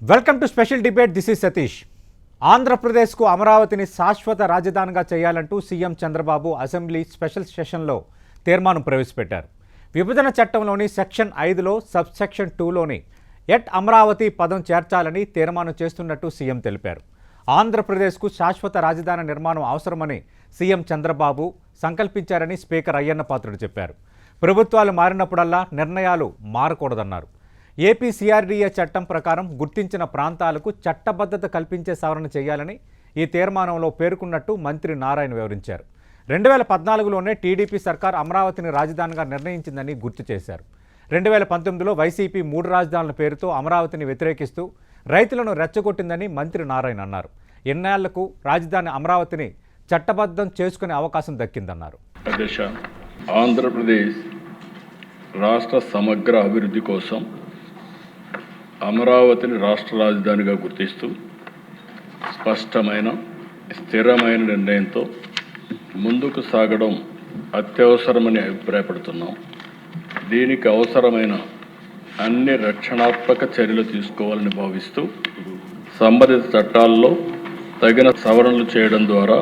Welcome to special debate. This is Satish. ఆంధ్రప్రదేశ్కు అమరావతిని శాశ్వత రాజధానిగా చేయాలంటూ సీఎం చంద్రబాబు అసెంబ్లీ స్పెషల్ సెషన్లో తీర్మానం ప్రవేశపెట్టారు. విభజన చట్టంలోని సెక్షన్ 5లో సబ్సెక్షన్ 2లోని ఎట్ అమరావతి పదం చేర్చాలని తీర్మానం చేస్తున్నట్టు సీఎం తెలిపారు. ఆంధ్రప్రదేశ్కు శాశ్వత రాజధాని నిర్మాణం అవసరమని సీఎం చంద్రబాబు సంకల్పించారని స్పీకర్ అయ్యన్న పాత్రుడు చెప్పారు. ప్రభుత్వాలు మారినప్పుడల్లా నిర్ణయాలు మారకూడదన్నారు. ఏపీ సిఆర్డీఏ చట్టం ప్రకారం గుర్తించిన ప్రాంతాలకు చట్టబద్ధత కల్పించే సవరణ చేయాలని ఈ తీర్మానంలో పేర్కొన్నట్టు మంత్రి నారాయణ వివరించారు. 2014లోనే టీడీపీ సర్కార్ అమరావతిని రాజధానిగా నిర్ణయించిందని గుర్తు చేశారు. 2019లో వైసీపీ 3 రాజధానుల పేరుతో అమరావతిని వ్యతిరేకిస్తూ రైతులను రెచ్చగొట్టిందని మంత్రి నారాయణ అన్నారు. ఎన్నేళ్లకు రాజధాని అమరావతిని చట్టబద్ధం చేసుకునే అవకాశం దక్కిందన్నారు. ఆంధ్రప్రదేశ్ రాష్ట్ర సమగ్ర అభివృద్ధి కోసం అమరావతిని రాష్ట్ర రాజధానిగా గుర్తిస్తూ స్పష్టమైన స్థిరమైన నిర్ణయంతో ముందుకు సాగడం అత్యవసరమని అభిప్రాయపడుతున్నాం. దీనికి అవసరమైన అన్ని రక్షణాత్మక చర్యలు తీసుకోవాలని భావిస్తూ సంబంధిత చట్టాల్లో తగిన సవరణలు చేయడం ద్వారా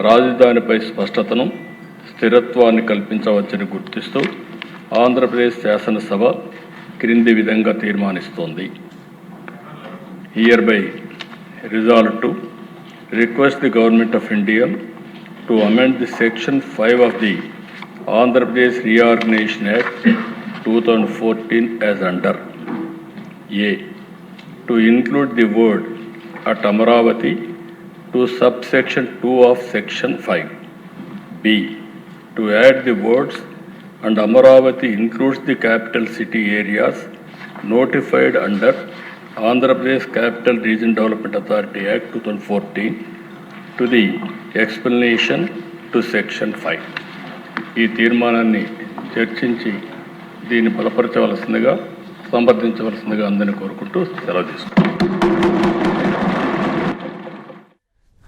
రాజధానిపై స్పష్టతను స్థిరత్వాన్ని కల్పించవచ్చని గుర్తిస్తూ ఆంధ్రప్రదేశ్ శాసనసభ క్రింది విధంగా తీర్మానిస్తోంది. Hereby resolved to request the Government of India to amend the Section 5 of the Andhra Pradesh Reorganization Act 2014 as under A. To include the word at Amaravati to subsection 2 of Section 5. B. To add the words and Amaravati includes the capital city areas notified under Andhra Pradesh Capital Region Development Authority Act 2014 to the explanation to Section 5. ఈ తీర్మానాన్ని చర్చించి దీన్ని బలపరచవలసిందిగా సంప్రదించవలసిందిగా అందరినీ కోరుకుంటూ సెలవు తీసుకుంటాం.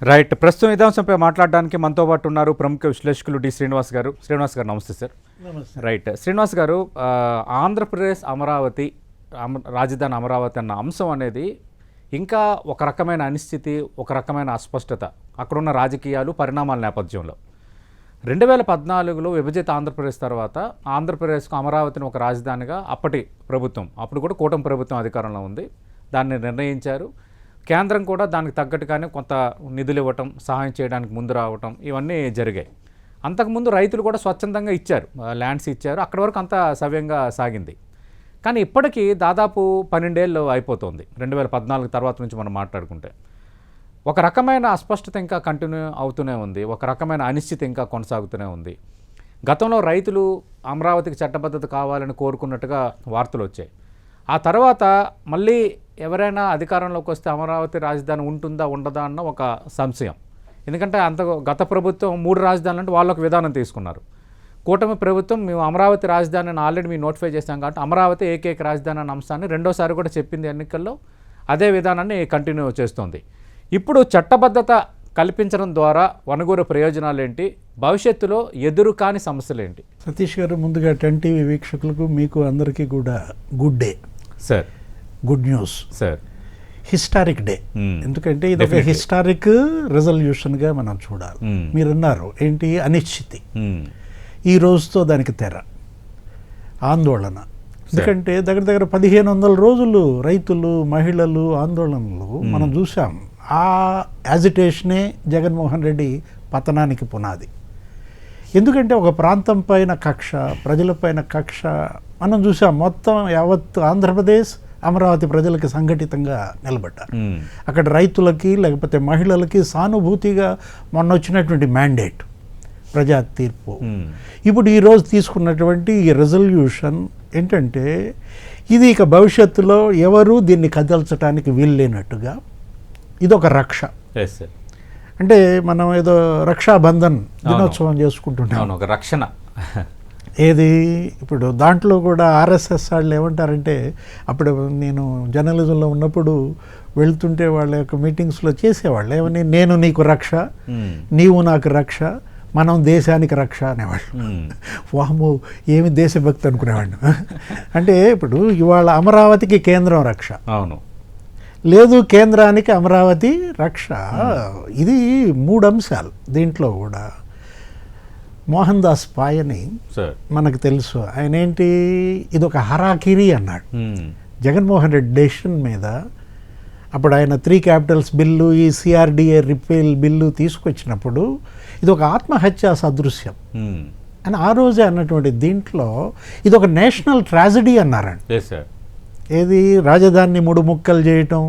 Right. ప్రస్తుతం ఇదే అంశంపై మాట్లాడడానికి మనతో పాటు ఉన్నారు ప్రముఖ విశ్లేషకులు డి శ్రీనివాస్ గారు. శ్రీనివాస్ గారు నమస్తే సార్. రైట్. శ్రీనివాస్ గారు, ఆంధ్రప్రదేశ్ అమరావతి రాజధాని అమరావతి అన్న అంశం అనేది ఇంకా ఒక రకమైన అనిశ్చితి, ఒక రకమైన అస్పష్టత అక్కడున్న రాజకీయాలు పరిణామాల నేపథ్యంలో 2014లో విభజిత ఆంధ్రప్రదేశ్ తర్వాత ఆంధ్రప్రదేశ్కు అమరావతిని ఒక రాజధానిగా అప్పటి ప్రభుత్వం, అప్పుడు కూడా కూటమి ప్రభుత్వం అధికారంలో ఉంది, దాన్ని నిర్ణయించారు. కేంద్రం కూడా దానికి తగ్గట్టుగానే కొంత నిధులు ఇవ్వటం, సహాయం చేయడానికి ముందు రావటం, ఇవన్నీ జరిగాయి. అంతకుముందు రైతులు కూడా స్వచ్ఛందంగా ఇచ్చారు, ల్యాండ్స్ ఇచ్చారు. అక్కడి వరకు అంతా సవ్యంగా సాగింది. కానీ ఇప్పటికీ దాదాపు 12 ఏళ్ళు అయిపోతుంది 2014 తర్వాత నుంచి మనం మాట్లాడుకుంటే. ఒక రకమైన అస్పష్టత ఇంకా కంటిన్యూ అవుతూనే ఉంది, ఒక రకమైన అనిశ్చితి ఇంకా కొనసాగుతూనే ఉంది. గతంలో రైతులు అమరావతికి చట్టబద్ధత కావాలని కోరుకున్నట్టుగా వార్తలు వచ్చాయి. ఆ తర్వాత మళ్ళీ ఎవరైనా అధికారంలోకి వస్తే అమరావతి రాజధాని ఉంటుందా ఉండదా అన్న ఒక సంశయం. ఎందుకంటే గత ప్రభుత్వం 3 రాజధానులు అంటే వాళ్ళొక విధానం తీసుకున్నారు. కూటమి ప్రభుత్వం మేము అమరావతి రాజధాని అని ఆల్రెడీ మేము నోటిఫై చేస్తాం కాబట్టి అమరావతి ఏకైక రాజధాని అన్న అంశాన్ని రెండోసారి కూడా చెప్పింది ఎన్నికల్లో. అదే విధానాన్ని కంటిన్యూ చేస్తోంది. ఇప్పుడు చట్టబద్ధత కల్పించడం ద్వారా వనగూరు ప్రయోజనాలు ఏంటి, భవిష్యత్తులో ఎదురు కాని సమస్యలు ఏంటి? సతీష్ గారు, ముందుగా 10 టీవీ వీక్షకులకు మీకు అందరికీ కూడా good day sir. Good news sir. Historic day. ఎందుకంటే ఇది ఒక హిస్టారిక్ రెజల్యూషన్గా మనం చూడాలి. మీరు అన్నారు ఏంటి, అనిశ్చితి. ఈ రోజుతో దానికి తెర, ఆందోళన. ఎందుకంటే దగ్గర దగ్గర 1500 రోజులు రైతులు, మహిళలు ఆందోళనలు మనం చూసాం. ఆ యాజిటేషనే జగన్మోహన్ రెడ్డి పతనానికి పునాది. ఎందుకంటే ఒక ప్రాంతం పైన కక్ష, ప్రజలపైన కక్ష మనం చూసాం. మొత్తం యావత్ ఆంధ్రప్రదేశ్ అమరావతి ప్రజలకి సంఘటితంగా నిలబడ్డారు. అక్కడ రైతులకి లేకపోతే మహిళలకి సానుభూతిగా మొన్న వచ్చినటువంటి మ్యాండేట్, ప్రజా తీర్పు. ఇప్పుడు ఈరోజు తీసుకున్నటువంటి ఈ రెజల్యూషన్ ఏంటంటే ఇది ఇక భవిష్యత్తులో ఎవరు దీన్ని కదల్చడానికి వీల్లేనట్టుగా ఇదొక రక్ష. అంటే మనం ఏదో రక్షాబంధన్ దినోత్సవం చేసుకుంటున్నాం, ఒక రక్షణ. ఏది ఇప్పుడు దాంట్లో కూడా ఆర్ఎస్ఎస్ వాళ్ళు ఏమంటారంటే, అప్పుడు నేను జర్నలిజంలో ఉన్నప్పుడు వెళ్తుంటే వాళ్ళ యొక్క మీటింగ్స్లో చేసేవాళ్ళు ఏమని, నేను నీకు రక్ష, నీవు నాకు రక్ష, మనం దేశానికి రక్ష అనేవాళ్ళు. వాము ఏమి దేశభక్తి అనుకునేవాడిని. అంటే ఇప్పుడు ఇవాళ అమరావతికి కేంద్రం రక్ష, అవును, లేదు కేంద్రానికి అమరావతి రక్ష. ఇది 3 అంశాలు దీంట్లో కూడా. మోహన్ దాస్ పాయని మనకు తెలుసు, ఆయన ఏంటి, ఇది ఒక హరాకిరి అన్నాడు జగన్మోహన్ రెడ్డి డెసిషన్ మీద. అప్పుడు ఆయన 3 క్యాపిటల్స్ బిల్లు, ఈ సిఆర్డిఏ రిపేల్ బిల్లు తీసుకొచ్చినప్పుడు ఇది ఒక ఆత్మహత్యా సదృశ్యం అని ఆ రోజే అన్నటువంటి దీంట్లో ఇది ఒక నేషనల్ ట్రాజడీ అన్నారండి. ఏది, రాజధానిని 3 ముక్కలు చేయటం,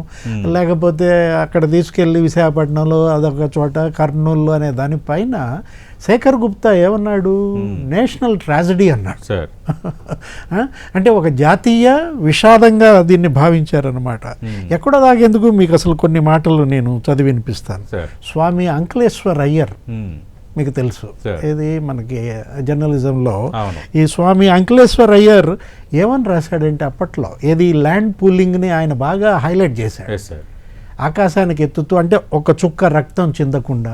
లేకపోతే అక్కడ తీసుకెళ్ళి విశాఖపట్నంలో అదొక చోట, కర్నూలు అనే దానిపైన శేఖర్ గుప్తా ఏమన్నాడు, నేషనల్ ట్రాజడీ అన్నాడు. అంటే ఒక జాతీయ విషాదంగా దీన్ని భావించారనమాట. ఎక్కడో దాగేందుకు మీకు అసలు కొన్ని మాటలు నేను చదివి వినిపిస్తాను. స్వామి అంకలేశ్వర్ అయ్యర్ మీకు తెలుసు, ఇది మనకి జర్నలిజంలో ఈ స్వామి అంకలేశ్వర్ అయ్యర్ ఏమని రాశాడంటే అప్పట్లో ఏది ల్యాండ్ పూలింగ్ని ఆయన బాగా హైలైట్ చేశాడు. ఆకాశానికి ఎత్తుతూ, అంటే ఒక చుక్క రక్తం చిందకుండా,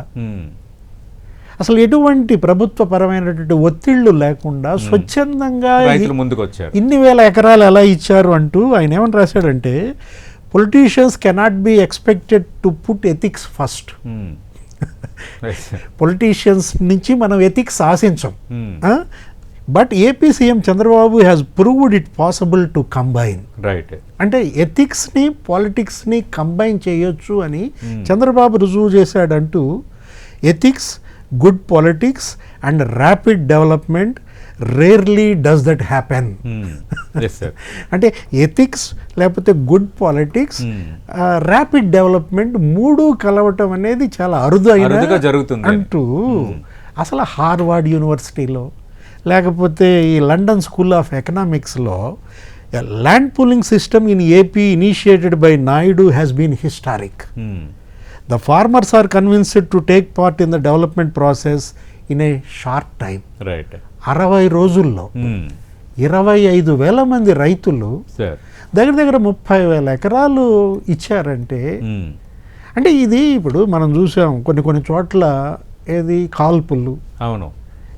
అసలు ఎటువంటి ప్రభుత్వ పరమైనటువంటి ఒత్తిళ్లు లేకుండా స్వచ్ఛందంగా ముందుకు వచ్చారు. ఇన్ని వేల ఎకరాలు ఎలా ఇచ్చారు అంటూ ఆయన ఏమని రాశాడంటే, politicians cannot be expected to put ethics first. Politicians నుంచి మనం ఎథిక్స్ ఆశించం, but AP CM Chandrababu has proved it possible to combine. అంటే ఎథిక్స్ని పాలిటిక్స్ని కంబైన్ చేయొచ్చు అని చంద్రబాబు రుజువు చేశాడంటూ, ethics, good politics and rapid development rarely does that happen. అంటే ఎథిక్స్ లేకపోతే గుడ్ పాలిటిక్స్, ర్యాపిడ్ డెవలప్మెంట్ 3 కలవటం అనేది చాలా అరుదైన జరుగుతుంది అంటూ అసలు హార్వర్డ్ యూనివర్సిటీలో లేకపోతే ఈ లండన్ స్కూల్ ఆఫ్ ఎకనామిక్స్లో land pooling system in AP initiated by Naidu has been historic. The farmers are convinced to take part in the development process in a short time. 60 రోజుల్లో 25,000 మంది రైతులు దగ్గర 30,000 ఎకరాలు ఇచ్చారంటే, అంటే ఇది ఇప్పుడు మనం చూసాం కొన్ని చోట్ల ఏది కాల్పులు. అవును,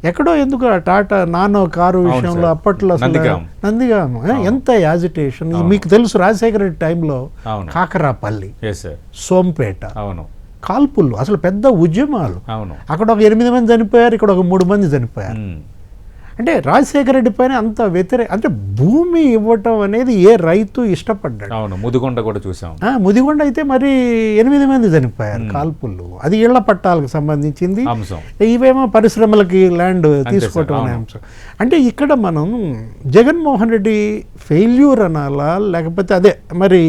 ఎక్కడో ఎందుకు ఆ టాటా నానో కారు విషయంలో అప్పట్లో నందిగామ ఎంత యాజిటేషన్. మీకు తెలుసు రాజశేఖర రెడ్డి టైంలో కాకరాపల్లి, సోంపేట కాల్పులు, అసలు పెద్ద ఉద్యమాలు. అక్కడ ఒక 8 మంది చనిపోయారు, ఇక్కడ ఒక 3 మంది చనిపోయారు. అంటే రాజశేఖర రెడ్డి పైన అంత వ్యతిరేక, అంటే భూమి ఇవ్వటం అనేది ఏ రైతు ఇష్టపడ్డాడు. అవును, ముదిగొండ కూడా చూసాం. ముదిగొండ అయితే మరి 8 మంది చనిపోయారు కాల్పుల్లో. అది ఇళ్ల పట్టాలకు సంబంధించింది, ఇవేమో పరిశ్రమలకి ల్యాండ్ తీసుకోవటం అనే అంశం. అంటే ఇక్కడ మనం జగన్మోహన్ రెడ్డి ఫెయిల్యూర్ అనాలా, లేకపోతే అదే మరి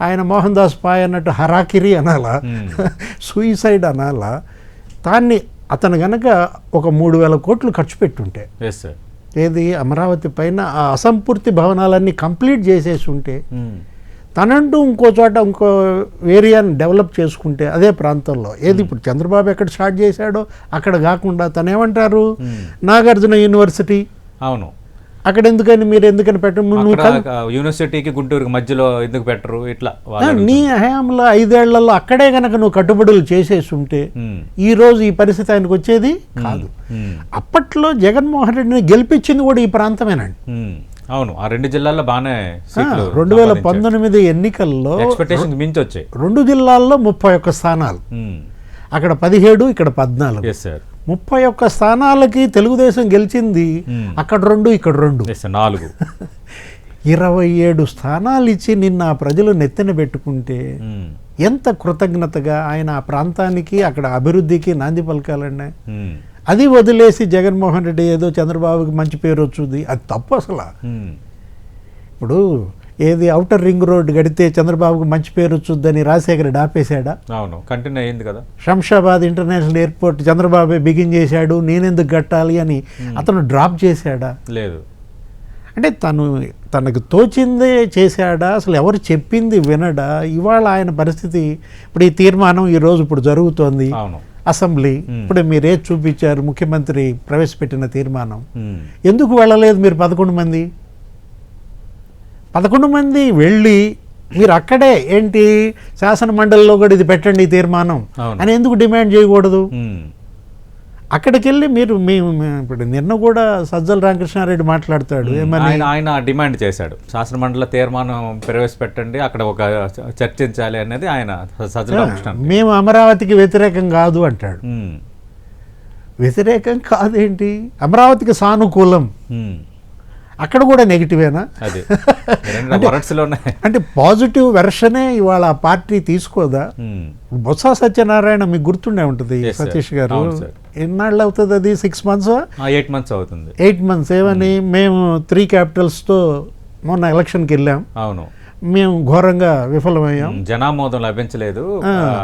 ఆయన మోహన్ దాస్ పాయ్ అన్నట్టు హరాకిరి అనాలా, సూయిసైడ్ అనాలా, దాన్ని అతను గనక ఒక 3,000 కోట్లు ఖర్చు పెట్టుంటే, ఏది అమరావతి పైన ఆ అసంపూర్తి భవనాలన్నీ కంప్లీట్ చేసేసి ఉంటే, తనంటూ ఇంకో చోట ఇంకో ఏరియాని డెవలప్ చేసుకుంటే అదే ప్రాంతంలో, ఏది ఇప్పుడు చంద్రబాబు ఎక్కడ స్టార్ట్ చేశాడో అక్కడ కాకుండా తనేమంటారు, నాగార్జున యూనివర్సిటీ, అవును అక్కడ ఎందుకని మీరు ఎందుకని పెట్టరు, యూనివర్సిటీకి గుంటూరుకి మధ్యలో ఎందుకు పెట్టరు, ఇట్లా నీ హయాంలో 5 ఏళ్లలో అక్కడే గనక నువ్వు కట్టుబడులు చేసేసి ఉంటే ఈ రోజు ఈ పరిస్థితి ఆయనకు వచ్చేది కాదు. అప్పట్లో జగన్మోహన్ రెడ్డిని గెలిపించింది కూడా ఈ ప్రాంతమేనండి. అవును, ఆ 2 జిల్లాల్లో బాగానే 2019 ఎన్నికల్లో ఎక్స్పెక్టేషన్ మించి వచ్చాయి. 2 జిల్లాల్లో 31 స్థానాలు, అక్కడ 17, ఇక్కడ 14. 31 స్థానాలకి తెలుగుదేశం గెలిచింది, అక్కడ 2 ఇక్కడ 2, 4. 27 స్థానాలు ఇచ్చి నిన్న ఆ ప్రజలు నెత్తిన పెట్టుకుంటే ఎంత కృతజ్ఞతగా ఆయన ఆ ప్రాంతానికి అక్కడ అభివృద్ధికి నాంది పలకాలండి. అది వదిలేసి జగన్మోహన్ రెడ్డి ఏదో చంద్రబాబుకి మంచి పేరు వచ్చుద్ది, అది తప్పు అసలు. ఇప్పుడు ఏది ఔటర్ రింగ్ రోడ్ గడితే చంద్రబాబుకు మంచి పేరు వచ్చుద్దని రాజశేఖర రెడ్డి ఆపేశాడా? అవును, కంటిన్యూ అయింది కదా. శంషాబాద్ ఇంటర్నేషనల్ ఎయిర్పోర్ట్ చంద్రబాబే బిగిన్ చేశాడు, నేనెందుకు కట్టాలి అని అతను డ్రాప్ చేశాడా? లేదు. అంటే తనకు తోచిందే చేశాడా? అసలు ఎవరు చెప్పింది వినడా? ఇవాళ ఆయన పరిస్థితి ఇప్పుడు ఈ తీర్మానం ఈరోజు ఇప్పుడు జరుగుతోంది అసెంబ్లీ, ఇప్పుడు మీరే చూపించారు ముఖ్యమంత్రి ప్రవేశపెట్టిన తీర్మానం. ఎందుకు వెళ్ళలేదు మీరు 11 మంది వెళ్ళి మీరు అక్కడే ఏంటి శాసన మండలిలో కూడా ఇది పెట్టండి తీర్మానం అని ఎందుకు డిమాండ్ చేయకూడదు? అక్కడికి వెళ్ళి మీరు ఇప్పుడు నిన్న కూడా సజ్జల రామకృష్ణారెడ్డి మాట్లాడతాడు ఏమని, ఆయన డిమాండ్ చేశాడు, శాసనమండలి తీర్మానం ప్రవేశపెట్టండి, అక్కడ ఒక చర్చించాలి అనేది ఆయన సజ్జల రామకృష్ణ. మేము అమరావతికి వ్యతిరేకం కాదు అంటాడు. వ్యతిరేకం కాదేంటి, అమరావతికి సానుకూలం, అక్కడ కూడా నెగిటివేనా? అదే వరడ్స్లోనే అంటే పాజిటివ్ వెర్షనే ఇవాళ ఆ పార్టీ తీసుకోదా? బొత్స సత్యనారాయణ మీకు గుర్తుండే ఉంటుంది సతీష్ గారు, ఎన్నాళ్ళు అవుతుంది అది, 6 months 8 months అవుతుంది. 8 months ఏమని, మేము 3 capitals-తో మొన్న ఎలక్షన్కి వెళ్ళాం, అవును, మేము ఘోరంగా విఫలమయ్యాం, జనామోదం లభించలేదు,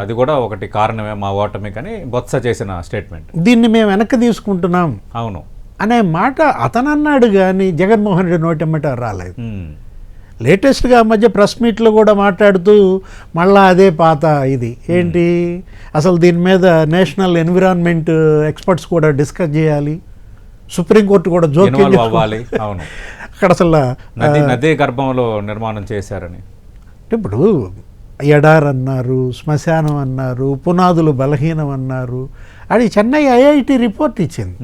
అది కూడా ఒకటి కారణమే మా ఓటమి కానీ బొత్స చేసిన స్టేట్మెంట్, దీన్ని మేము వెనక్కి తీసుకుంటున్నాం అవును అనే మాట అతను అన్నాడు కానీ జగన్మోహన్ రెడ్డి నోటెమ్మట రాలేదు. లేటెస్ట్గా మధ్య ప్రెస్ మీట్లో కూడా మాట్లాడుతూ మళ్ళా అదే పాత ఇది ఏంటి, అసలు దీని మీద నేషనల్ ఎన్విరాన్మెంట్ ఎక్స్పర్ట్స్ కూడా డిస్కస్ చేయాలి, సుప్రీంకోర్టు కూడా జోక్యం అవ్వాలి, అవును, అక్కడ అసలు నదీ గర్భంలో నిర్మాణం చేశారని. ఇప్పుడు ఎడార్ అన్నారు, శ్మశానం అన్నారు, పునాదులు బలహీనం అన్నారు, అది చెన్నై ఐఐటి రిపోర్ట్ ఇచ్చింది.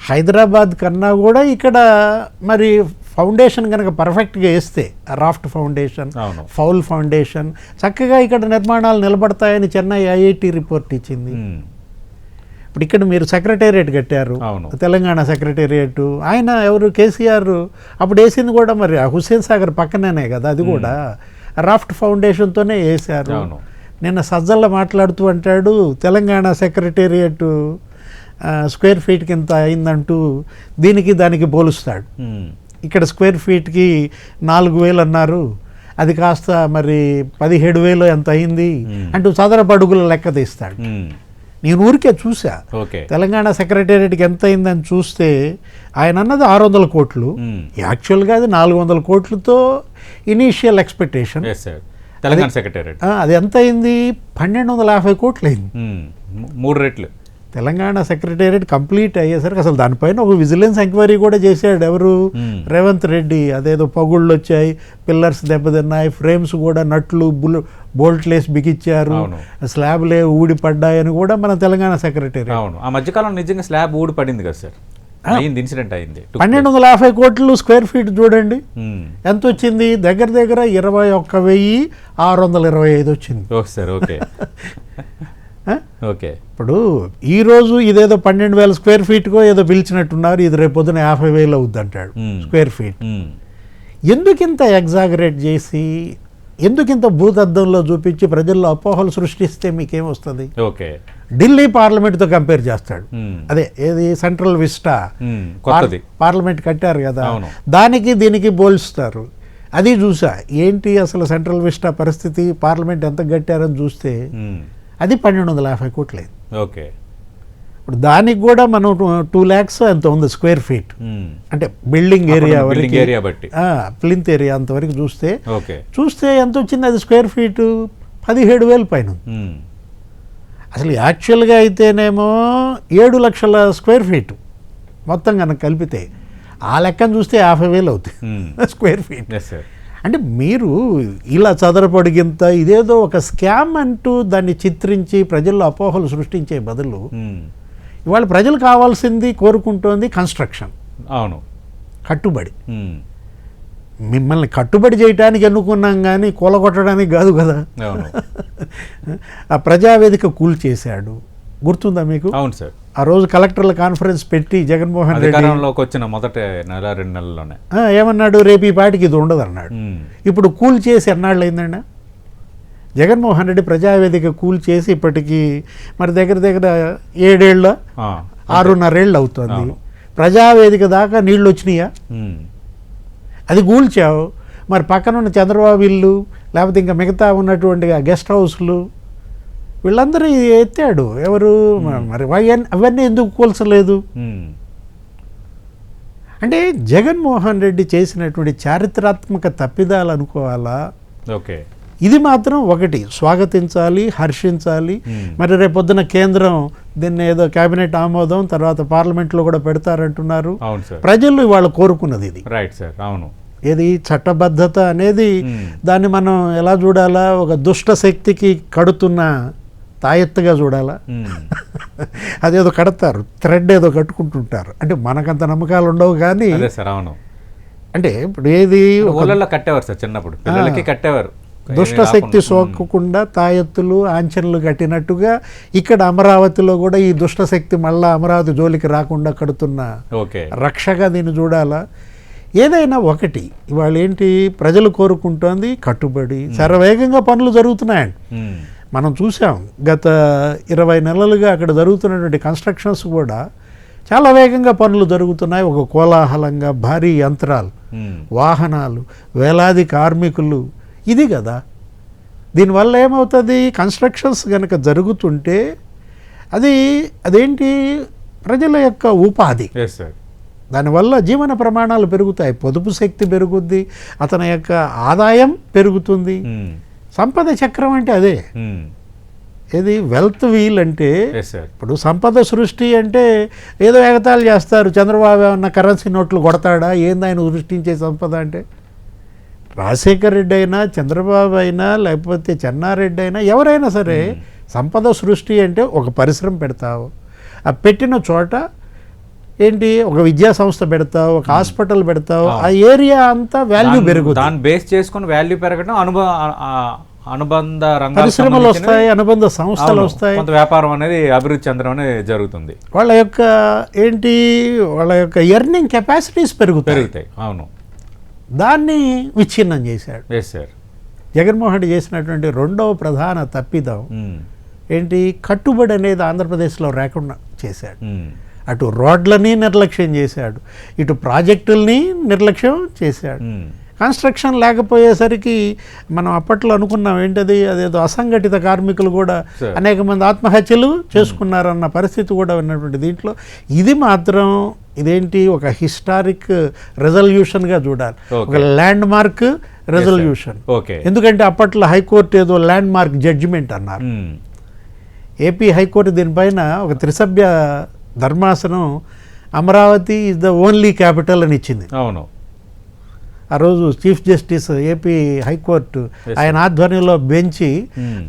హైదరాబాద్ కన్నా కూడా ఇక్కడ మరి ఫౌండేషన్ కనుక పర్ఫెక్ట్గా వేస్తే, రాఫ్ట్ ఫౌండేషన్, ఫౌల్ ఫౌండేషన్, చక్కగా ఇక్కడ నిర్మాణాలు నిలబడతాయని చెన్నై ఐఐటి రిపోర్ట్ ఇచ్చింది. ఇప్పుడు ఇక్కడ మీరు సెక్రటేరియట్ కట్టారు, తెలంగాణ సెక్రటేరియట్, ఆయన ఎవరు కేసీఆర్ అప్పుడు వేసింది కూడా మరి హుస్సేన్ సాగర్ పక్కనే కదా, అది కూడా రాఫ్ట్ ఫౌండేషన్తోనే వేశారు. నిన్న సజ్జల మాట్లాడుతూ అంటాడు తెలంగాణ సెక్రటేరియట్ స్క్వేర్ ఫీట్కి ఇంత అయిందంటూ దీనికి దానికి పోలుస్తాడు. ఇక్కడ స్క్వేర్ ఫీట్కి 4,000 అన్నారు, అది కాస్త మరి 17,000 ఎంత అయింది అంటూ చదరపు అడుగుల లెక్క తీస్తాడు. నేను ఊరికే చూసా, తెలంగాణ సెక్రటేరియట్కి ఎంత అయిందని చూస్తే ఆయన అన్నది 600 కోట్లు, యాక్చువల్గా అది 400 కోట్లతో ఇనీషియల్ ఎక్స్పెక్టేషన్. తెలంగాణ సెక్రటేరియట్ అది ఎంత అయింది, 1,250 కోట్లు అయింది, 3 రెట్లు. తెలంగాణ సెక్రటేరియట్ కంప్లీట్ అయ్యేసరికి అసలు దానిపైన ఒక విజిలెన్స్ ఎంక్వైరీ కూడా చేశాడు ఎవరు, రేవంత్ రెడ్డి. అదేదో పగుళ్ళు వచ్చాయి, పిల్లర్స్ దెబ్బతిన్నాయి, ఫ్రేమ్స్ కూడా నట్లు బోల్ట్లేసి బిగిచ్చారు, స్లాబ్లే ఊడిపడ్డాయని కూడా మన తెలంగాణ సెక్రటేరియట్. అవును, ఆ మధ్యకాలం నిజంగా స్లాబ్ ఊడి పడింది కదా సార్, ఇన్సిడెంట్ అయింది. 1,250 కోట్లు స్క్వేర్ ఫీట్ చూడండి ఎంత వచ్చింది, దగ్గర దగ్గర 21,625 వచ్చింది. Okay okay. ఇప్పుడు ఈరోజు ఇదేదో 12,000 స్క్వేర్ ఫీట్కో ఏదో పిలిచినట్టున్నారు, ఇది రేపు పొద్దున 50,000 అవుద్ది అంటాడు స్క్వేర్ ఫీట్. ఎందుకింత ఎగ్జాగరేట్ చేసి, ఎందుకింత భూతద్దంలో చూపించి ప్రజల్లో అపోహలు సృష్టిస్తే మీకేమొస్తుంది? ఓకే, ఢిల్లీ పార్లమెంట్తో కంపేర్ చేస్తాడు, అదే ఏది సెంట్రల్ విస్టా పార్లమెంట్ కట్టారు కదా, దానికి దీనికి పోల్స్తారు. అది చూసా ఏంటి అసలు సెంట్రల్ విస్టా పరిస్థితి, పార్లమెంట్ ఎంత కట్టారని చూస్తే అది 1,250 కోట్లు. ఓకే, ఇప్పుడు దానికి కూడా మనం 2 lakhs ఎంత ఉంది స్క్వేర్ ఫీట్, అంటే బిల్డింగ్ ఏరియా వరకు, ప్లింత్ ఏరియా అంతవరకు చూస్తే ఎంత వచ్చింది, అది స్క్వేర్ ఫీట్ 17,000 పైన. అసలు యాక్చువల్గా అయితేనేమో 7 లక్షల స్క్వేర్ ఫీట్ మొత్తం కనుక కలిపితే ఆ లెక్కను చూస్తే 50,000 అవుతుంది స్క్వేర్ ఫీట్. అంటే మీరు ఇలా చదరపడిగింత ఇదేదో ఒక స్కామ్ అంటూ దాన్ని చిత్రించి ప్రజల్లో అపోహలు సృష్టించే బదులు ఇవాళ ప్రజలు కావాల్సింది కోరుకుంటోంది కన్స్ట్రక్షన్, అవును, కట్టుబడి. మిమ్మల్ని కట్టుబడి చేయడానికి ఎన్నుకున్నాం కానీ కూలగొట్టడానికి కాదు కదా. ఆ ప్రజావేదిక కూల్చేశాడు, గుర్తుందా మీకు? అవును సార్. ఆ రోజు కలెక్టర్ల కాన్ఫరెన్స్ పెట్టి జగన్మోహన్ రెడ్డి వచ్చిన మొదటి 1-2 నెలల్లోనే ఏమన్నాడు, రేపు ఈ పాటికి ఇది ఉండదు అన్నాడు. ఇప్పుడు కూల్ చేసి ఎన్నాళ్ళు అయిందండి జగన్మోహన్ రెడ్డి ప్రజావేదిక కూల్ చేసి ఇప్పటికీ మరి దగ్గర దగ్గర 7 ఏళ్ళు 6.5 ఏళ్ళు అవుతుంది. ప్రజావేదిక దాకా నీళ్ళు వచ్చినాయా? అది కూల్చావు, మరి పక్కన ఉన్న చంద్రబాబు ఇల్లు లేకపోతే ఇంకా మిగతా ఉన్నటువంటి గెస్ట్ హౌస్లు వీళ్ళందరూ ఎత్తాడు ఎవరు, మరి అవన్నీ ఎందుకు కూల్చలేదు? అంటే జగన్మోహన్ రెడ్డి చేసినటువంటి చారిత్రాత్మక తప్పిదాలు అనుకోవాలా? ఓకే, ఇది మాత్రం ఒకటి స్వాగతించాలి, హర్షించాలి. మరి రేపొద్దున కేంద్రం దీన్ని ఏదో కేబినెట్ ఆమోదం తర్వాత పార్లమెంట్లో కూడా పెడతారంటున్నారు. ప్రజలు ఇవాళ కోరుకున్నది ఇది. రైట్ సార్, అవును. ఏది చట్టబద్ధత అనేది దాన్ని మనం ఎలా చూడాలా, ఒక దుష్ట శక్తికి కడుతున్న తాయెత్తుగా చూడాలా? అదేదో కడతారు, థ్రెడ్ ఏదో కట్టుకుంటుంటారు. అంటే మనకంత నమ్మకాలు ఉండవు కానీ అదే సార్, అవును. అంటే ఇప్పుడు ఏది ఊళ్ళల్లో కట్టేవారు సార్, చిన్నప్పుడు పిల్లలకి కట్టేవారు. దుష్టశక్తి సోకకుండా తాయెత్తులు ఆంచనలు కట్టినట్టుగా ఇక్కడ అమరావతిలో కూడా ఈ దుష్టశక్తి మళ్ళా అమరావతి జోలికి రాకుండా కడుతున్న ఓకే రక్షగా దీన్ని చూడాలా? ఏదైనా ఒకటి ఇవాళ ఏంటి ప్రజలు కోరుకుంటోంది కట్టుబడి, శరవేగంగా పనులు జరుగుతున్నాయండి. మనం చూసాం గత 20 నెలలుగా అక్కడ జరుగుతున్నటువంటి కన్స్ట్రక్షన్స్ కూడా చాలా వేగంగా పనులు జరుగుతున్నాయి. ఒక కోలాహలంగా భారీ యంత్రాలు, వాహనాలు, వేలాది కార్మికులు, ఇది కదా. దీనివల్ల ఏమవుతుంది, కన్స్ట్రక్షన్స్ కనుక జరుగుతుంటే అదేంటి ప్రజల యొక్క ఉపాధి, దానివల్ల జీవన ప్రమాణాలు పెరుగుతాయి, పొదుపు శక్తి పెరుగుద్ది, అతని యొక్క ఆదాయం పెరుగుతుంది. సంపద చక్రం అంటే అదే. ఏది వెల్త్ వీల్ అంటే ఇప్పుడు సంపద సృష్టి అంటే ఏదో ఎగతాళి చేస్తారు, చంద్రబాబు ఏమన్నా కరెన్సీ నోట్లు కొడతాడా, ఏంది ఆయన సృష్టించే సంపద అంటే? రాజశేఖర్ రెడ్డి అయినా, చంద్రబాబు అయినా, లేకపోతే చెన్నారెడ్డి అయినా, ఎవరైనా సరే సంపద సృష్టి అంటే ఒక పరిశ్రమ పెడతావు, ఆ పెట్టిన చోట ఏంటి ఒక విద్యా సంస్థ పెడతావు, ఒక హాస్పిటల్ పెడతావు, ఆ ఏరియా అంతా వాల్యూ పెరుగుతుంది. దాన్ని బేస్ చేసుకుని వాల్యూ పెరగడం, అనుబంధ పరిశ్రమలు వస్తాయి, అనుబంధ సంస్థలు వస్తాయి, కొంత వ్యాపారం అనేది అభివృద్ధి చెందడం అనేది జరుగుతుంది. వాళ్ళ యొక్క ఎర్నింగ్ కెపాసిటీస్ పెరుగుతాయి. అవును, దాన్ని విచ్ఛిన్నం చేశాడు. సార్ జగన్మోహన్ రెడ్డి చేసినటువంటి రెండవ ప్రధాన తప్పిదం ఏంటి, కట్టుబడి అనేది ఆంధ్రప్రదేశ్లో రాకుండా చేశాడు. అటు రోడ్లని నిర్లక్ష్యం చేశాడు, ఇటు ప్రాజెక్టుల్ని నిర్లక్ష్యం చేశాడు. కన్స్ట్రక్షన్ లేకపోయేసరికి మనం అప్పట్లో అనుకున్నాం ఏంటది, అదేదో అసంఘటిత కార్మికులు కూడా అనేక మంది ఆత్మహత్యలు చేసుకున్నారన్న పరిస్థితి కూడా ఉన్నటువంటి దీంట్లో ఇది మాత్రం ఇదేంటి ఒక హిస్టారిక్ రెజల్యూషన్గా చూడాలి, ఒక ల్యాండ్ మార్క్ రెజల్యూషన్. ఎందుకంటే అప్పట్లో హైకోర్టు ఏదో ల్యాండ్ మార్క్ జడ్జిమెంట్ అన్నారు. ఏపీ హైకోర్టు దీనిపైన ఒక త్రిసభ్య ధర్మాసనం Amaravati is the only capital అని ఇచ్చింది. అవును, ఆ రోజు చీఫ్ జస్టిస్ ఏపీ హైకోర్టు ఆయన ఆధ్వర్యంలో బెంచి,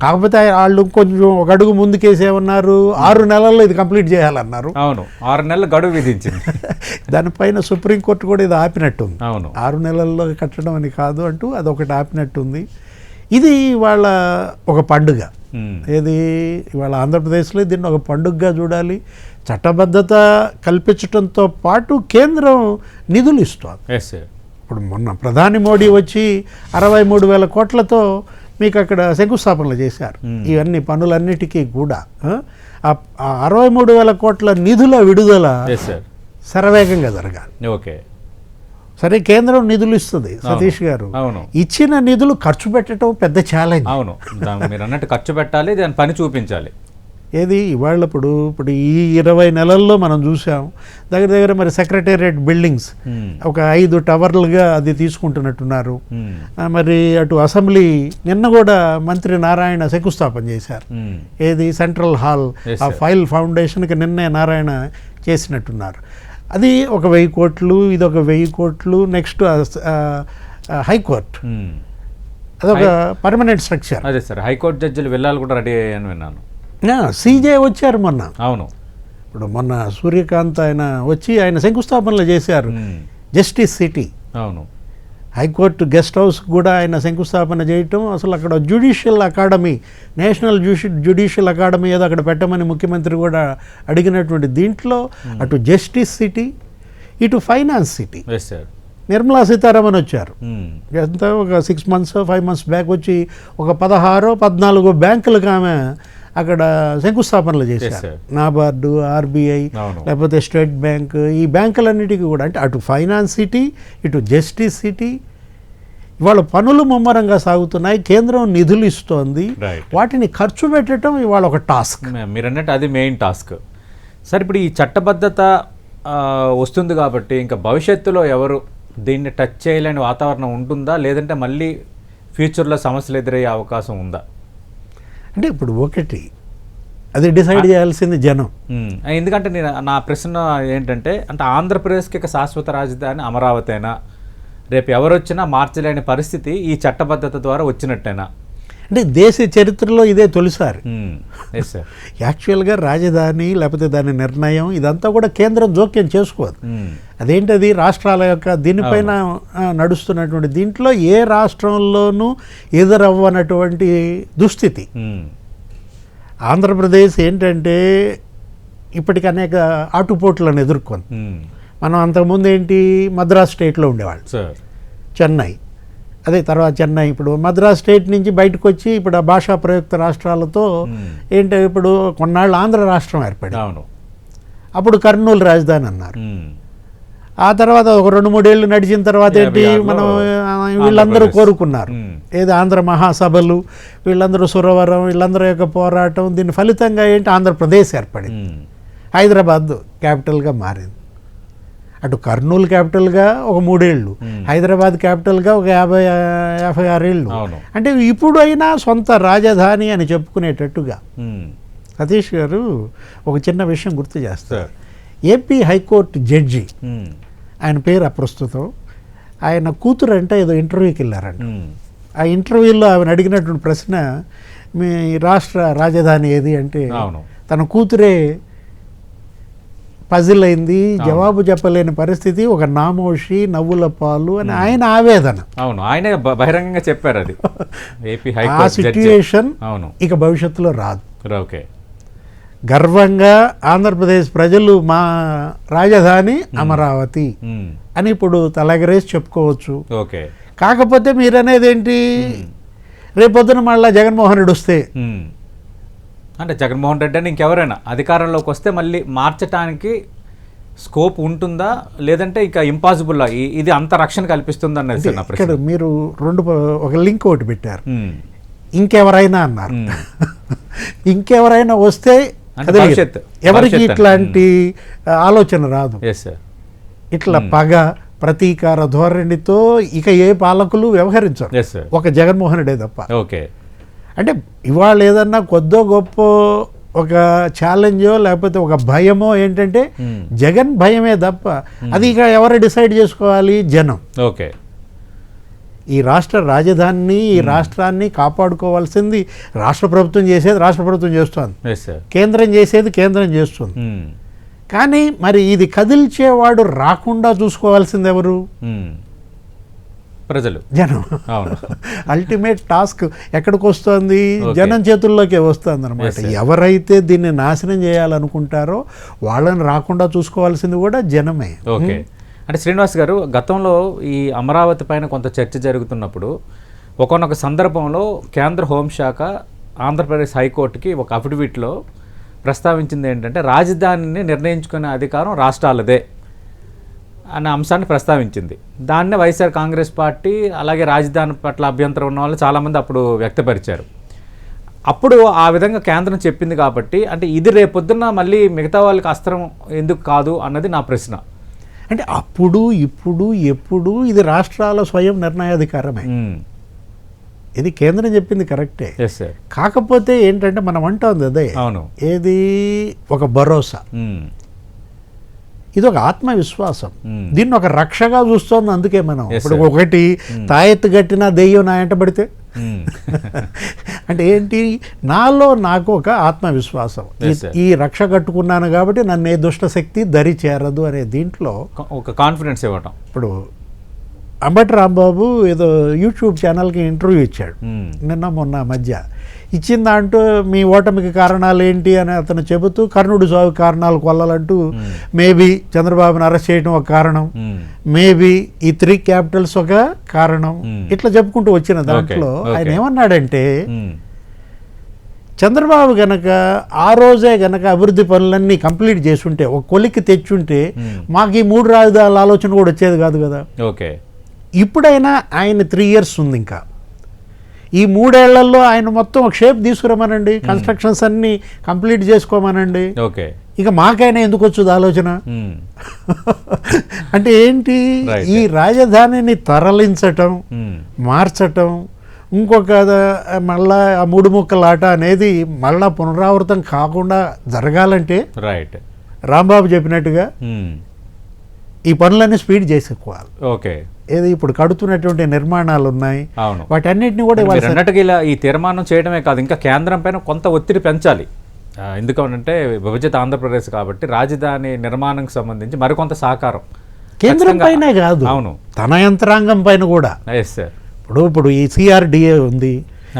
కాకపోతే వాళ్ళు కొంచెం ఒక అడుగు ముందుకేసేమన్నారు, 6 నెలల్లో ఇది కంప్లీట్ చేయాలన్నారు. అవును, 6 నెలల గడువు విధించింది. దానిపైన సుప్రీంకోర్టు కూడా ఇది ఆపినట్టుంది. అవును, 6 నెలల్లో కట్టడం అని కాదు అంటూ అదొకటి ఆపినట్టుంది. ఇది ఇవాళ ఒక పండుగ. ఏది ఇవాళ ఆంధ్రప్రదేశ్లో దీన్ని ఒక పండుగగా చూడాలి. చట్టబద్ధత కల్పించడంతో పాటు కేంద్రం నిధులు ఇస్తుంది. ఇప్పుడు మొన్న ప్రధాని మోడీ వచ్చి 63,000 కోట్లతో మీకు అక్కడ శంకుస్థాపనలు చేశారు. ఇవన్నీ పనులన్నిటికీ కూడా 63,000 కోట్ల నిధుల విడుదల శరవేగంగా జరగాలి. ఓకే, సరే కేంద్రం నిధులు ఇస్తుంది సతీష్ గారు, ఇచ్చిన నిధులు ఖర్చు పెట్టడం పెద్ద ఛాలెంజ్. అవును, మీరు అన్నట్టు ఖర్చు పెట్టాలి, దాని పని చూపించాలి. ఏది ఇవాళ ఇప్పుడు ఈ 20 నెలల్లో మనం చూసాం దగ్గర మరి సెక్రటేరియట్ బిల్డింగ్స్ ఒక 5 టవర్లుగా అది తీసుకుంటున్నట్టున్నారు. మరి అటు అసెంబ్లీ నిన్న కూడా మంత్రి నారాయణ శంకుస్థాపన చేశారు. ఏది సెంట్రల్ హాల్ ఆ ఫైల్ ఫౌండేషన్కి నిన్నే నారాయణ చేసినట్టున్నారు. అది ఒక 1000 కోట్లు, ఇది ఒక 1000 కోట్లు. నెక్స్ట్ హైకోర్టు అదొక పర్మనెంట్ స్ట్రక్చర్. అదే సార్, హైకోర్టు జడ్జిలు వెళ్ళాలి కూడా రెడీ అయ్యాను విన్నాను. సీజే వచ్చారు మొన్న. అవును, ఇప్పుడు మొన్న సూర్యకాంత్ ఆయన వచ్చి ఆయన శంకుస్థాపనలు చేశారు. జస్టిస్ సిటీ, అవును, హైకోర్టు గెస్ట్ హౌస్ కూడా ఆయన శంకుస్థాపన చేయటం, అసలు అక్కడ judicial academy, national judicial academy ఏదో అక్కడ పెట్టమని ముఖ్యమంత్రి కూడా అడిగినటువంటి దీంట్లో అటు జస్టిస్ సిటీ, ఇటు ఫైనాన్స్ సిటీ. నిర్మలా సీతారామన్ వచ్చారు. ఎంత ఒక 6 months 5 months బ్యాక్ వచ్చి ఒక 16-14 బ్యాంకులకు ఆమె అక్కడ శంకుస్థాపనలు చేశారు. నాబార్డు, ఆర్బీఐ, లేకపోతే స్టేట్ బ్యాంక్, ఈ బ్యాంకులన్నిటికీ కూడా. అంటే అటు ఫైనాన్స్ సిటీ, ఇటు జస్టిస్ సిటీ, ఇవాళ పనులు ముమ్మరంగా సాగుతున్నాయి. కేంద్రం నిధులు ఇస్తోంది, వాటిని ఖర్చు పెట్టడం ఇవాళ ఒక టాస్క్. మీరు అన్నట్టు అది మెయిన్ టాస్క్. సార్, ఇప్పుడు ఈ చట్టబద్ధత వస్తుంది కాబట్టి ఇంకా భవిష్యత్తులో ఎవరు దీన్ని టచ్ చేయలేని వాతావరణం ఉంటుందా, లేదంటే మళ్ళీ ఫ్యూచర్లో సమస్యలు ఎదురయ్యే అవకాశం ఉందా? అంటే ఇప్పుడు ఒకటి అది డిసైడ్ చేయాల్సింది జనం. ఎందుకంటే నా ప్రశ్న ఏంటంటే, అంటే ఆంధ్రప్రదేశ్కి ఒక శాశ్వత రాజధాని అమరావతేనా, రేపు ఎవరు వచ్చినా మార్చలేని పరిస్థితి ఈ చట్టబద్ధత ద్వారా వచ్చినట్టేనా? అంటే దేశ చరిత్రలో ఇదే తొలిసారి. Yes sir. యాక్చువల్గా రాజధాని లేకపోతే దాని నిర్ణయం ఇదంతా కూడా కేంద్రం జోక్యం చేసుకోదు. అదేంటది రాష్ట్రాల యొక్క దీనిపైన నడుస్తున్నటువంటి దీంట్లో ఏ రాష్ట్రంలోనూ ఎదురవ్వనటువంటి దుస్థితి. ఆంధ్రప్రదేశ్ ఏంటంటే ఇప్పటికి అనేక ఆటుపోట్లను ఎదుర్కొంది. మనం అంతకుముందు ఏంటి మద్రాస్ స్టేట్లో ఉండేవాళ్ళు, చెన్నై, అదే తర్వాత చెన్నై, ఇప్పుడు మద్రాస్ స్టేట్ నుంచి బయటకు వచ్చి ఇప్పుడు ఆ భాషా ప్రయుక్త రాష్ట్రాలతో ఏంటో ఇప్పుడు కొన్నాళ్ళు ఆంధ్ర రాష్ట్రం ఏర్పడింది. అప్పుడు కర్నూలు రాజధాని అన్నారు. ఆ తర్వాత ఒక 2-3 ఏళ్ళు నడిచిన తర్వాత ఏంటి మనం వీళ్ళందరూ కోరుకున్నారు ఏది ఆంధ్ర మహాసభలు, వీళ్ళందరూ సురవరం, వీళ్ళందరూ యొక్క పోరాటం, దీని ఫలితంగా ఏంటి ఆంధ్రప్రదేశ్ ఏర్పడింది. హైదరాబాద్ క్యాపిటల్గా మారింది. అటు కర్నూలు క్యాపిటల్గా ఒక 3 ఏళ్ళు, హైదరాబాద్ క్యాపిటల్గా ఒక 56 ఏళ్ళు. అంటే ఇప్పుడు అయినా సొంత రాజధాని అని చెప్పుకునేటట్టుగా. సతీష్ గారు ఒక చిన్న విషయం గుర్తు చేస్తారు. ఏపీ హైకోర్టు జడ్జి, ఆయన పేరు అప్రస్తుతం, ఆయన కూతురు అంటే ఏదో ఇంటర్వ్యూకి వెళ్ళారంట. ఆ ఇంటర్వ్యూలో ఆమెను అడిగినటువంటి ప్రశ్న, మీ రాష్ట్ర రాజధాని ఏది అంటే తన కూతురే పజిల్ అయింది, జవాబు చెప్పలేని పరిస్థితి, ఒక నామోషి, నవ్వుల పాలు అని ఆయన ఆవేదన. అవును, ఆయన బహిరంగంగా చెప్పారు అది. ఆ సిట్యుయేషన్ ఇక భవిష్యత్తులో రాదు. ఓకే, గర్వంగా ఆంధ్రప్రదేశ్ ప్రజలు మా రాజధాని అమరావతి అని ఇప్పుడు తలెగరేసి చెప్పుకోవచ్చు. ఓకే, కాకపోతే మీరు అనేది ఏంటి, రేపొద్దున మళ్ళీ జగన్మోహన్ రెడ్డి వస్తే, అంటే జగన్మోహన్ రెడ్డి అని ఇంకెవరైనా అధికారంలోకి వస్తే మళ్ళీ మార్చడానికి స్కోప్ ఉంటుందా, లేదంటే ఇంకా ఇంపాసిబుల్, ఇది అంత రక్షణ కల్పిస్తుంది అన్నది. ఇక్కడ మీరు ఒక లింక్ ఒకటి పెట్టారు, ఇంకెవరైనా అన్నారు. ఇంకెవరైనా వస్తే ఎవరికి ఇట్లాంటి ఆలోచన రాదు. ఇట్లా పగ ప్రతీకార ధోరణితో ఇక ఏ పాలకులు వ్యవహరించరు, ఒక జగన్మోహన్ రెడ్డి తప్ప. ఓకే, అంటే ఇవాళ ఏదన్నా కొద్దో గొప్ప ఒక ఛాలెంజో లేకపోతే ఒక భయమో ఏంటంటే జగన్ భయమే తప్ప అది ఇక ఎవరు డిసైడ్ చేసుకోవాలి, జనం. ఓకే, ఈ రాష్ట్ర రాజధానిని, ఈ రాష్ట్రాన్ని కాపాడుకోవాల్సింది రాష్ట్ర ప్రభుత్వం చేసేది రాష్ట్ర ప్రభుత్వం చేస్తుంది, కేంద్రం చేసేది కేంద్రం చేస్తుంది. కానీ మరి ఇది కదిల్చేవాడు రాకుండా చూసుకోవాల్సింది ఎవరు? ప్రజలు, జనం. అల్టిమేట్ టాస్క్ ఎక్కడికి వస్తుంది? జనం చేతుల్లోకే వస్తుంది అనమాట. ఎవరైతే దీన్ని నాశనం చేయాలనుకుంటారో వాళ్ళని రాకుండా చూసుకోవాల్సింది కూడా జనమే. ఓకే, అంటే శ్రీనివాస్ గారు, గతంలో ఈ అమరావతి పైన కొంత చర్చ జరుగుతున్నప్పుడు ఒకనొక సందర్భంలో కేంద్ర హోంశాఖ ఆంధ్రప్రదేశ్ హైకోర్టుకి ఒక అఫిడవిట్లో ప్రస్తావించింది ఏంటంటే రాజధానిని నిర్ణయించుకునే అధికారం రాష్ట్రాలదే అనే అంశాన్ని ప్రస్తావించింది. దాన్నే వైఎస్ఆర్ కాంగ్రెస్ పార్టీ అలాగే రాజధాని పట్ల అభ్యంతరం ఉన్న వాళ్ళు చాలామంది అప్పుడు వ్యక్తపరిచారు. అప్పుడు ఆ విధంగా కేంద్రం చెప్పింది కాబట్టి అంటే ఇది రేపొద్దున మళ్ళీ మిగతా వాళ్ళకి అస్త్రం ఎందుకు కాదు అన్నది నా ప్రశ్న. అంటే అప్పుడు ఇప్పుడు ఎప్పుడు ఇది రాష్ట్రాల స్వయం నిర్ణయాధికారమే. ఇది కేంద్రం చెప్పింది కరెక్టే. కాకపోతే ఏంటంటే మనం అంటుంది అదే, ఏది ఒక భరోసా, ఇది ఒక ఆత్మవిశ్వాసం, దీన్ని ఒక రక్షగా చూస్తోంది. అందుకే మనం ఇప్పుడు ఒకటి తాయెత్తు కట్టిన దెయ్యం నా వెంట పడితే అంటే ఏంటి, నాలో నాకు ఒక ఆత్మవిశ్వాసం, ఈ రక్ష కట్టుకున్నాను కాబట్టి నన్ను ఏ దుష్ట శక్తి దరి చేరదు అనే దీంట్లో ఒక కాన్ఫిడెన్స్ ఇవ్వటం. ఇప్పుడు అంబటి రాంబాబు ఏదో యూట్యూబ్ ఛానల్కి ఇంటర్వ్యూ ఇచ్చాడు నిన్న మొన్న మధ్య. ఇచ్చిన దాంట్లో మీ ఓటమికి కారణాలు ఏంటి అని అతను చెబుతూ కర్ణుడు సాగు కారణాలు కొల్లాలంటూ మేబీ చంద్రబాబుని అరెస్ట్ చేయడం ఒక కారణం, మేబీ ఈ 3 క్యాపిటల్స్ ఒక కారణం, ఇట్లా చెప్పుకుంటూ వచ్చిన దాంట్లో ఆయన ఏమన్నాడంటే, చంద్రబాబు గనక ఆ రోజే గనక అభివృద్ధి పనులన్నీ కంప్లీట్ చేసుంటే, ఒక కొలిక్కి తెచ్చుంటే మాకు ఈ 3 రాజధానుల ఆలోచన కూడా వచ్చేది కాదు కదా. ఓకే, ఇప్పుడైనా ఆయన 3 years ఉంది, ఇంకా ఈ 3 ఏళ్లలో ఆయన మొత్తం ఒక షేప్ తీసుకురమనండి, కన్స్ట్రక్షన్స్ అన్ని కంప్లీట్ చేసుకోమనండి, ఓకే, ఇక మాకైనా ఎందుకు వచ్చుది ఆలోచన. అంటే ఏంటి, ఈ రాజధానిని తరలించటం, మార్చటం, ఇంకొక మళ్ళా ఆ 3 ముక్కల ఆట అనేది మళ్ళా పునరావృతం కాకుండా జరగాలంటే రైట్ రాంబాబు చెప్పినట్టుగా ఈ పనులన్నీ స్పీడ్ చేసుకోవాలి. ఓకే. ఏది ఇప్పుడు కడుతున్నటువంటి నిర్మాణాలు ఉన్నాయి, అవును. వాటన్నిటిని కూడా మీరు అన్నట్టుగా ఇలా ఈ తీర్మానం చేయడమే కాదు, ఇంకా కేంద్రం పైన కొంత ఒత్తిడి పెంచాలి. ఎందుకంటే విభజిత ఆంధ్రప్రదేశ్ కాబట్టి రాజధాని నిర్మాణంకి సంబంధించి మరికొంత సహకారం కేంద్రం పైనే కాదు, అవును, తన యంత్రాంగం పైన కూడా. Yes sir. ఇప్పుడు ఈ సిఆర్డిఏ ఉంది,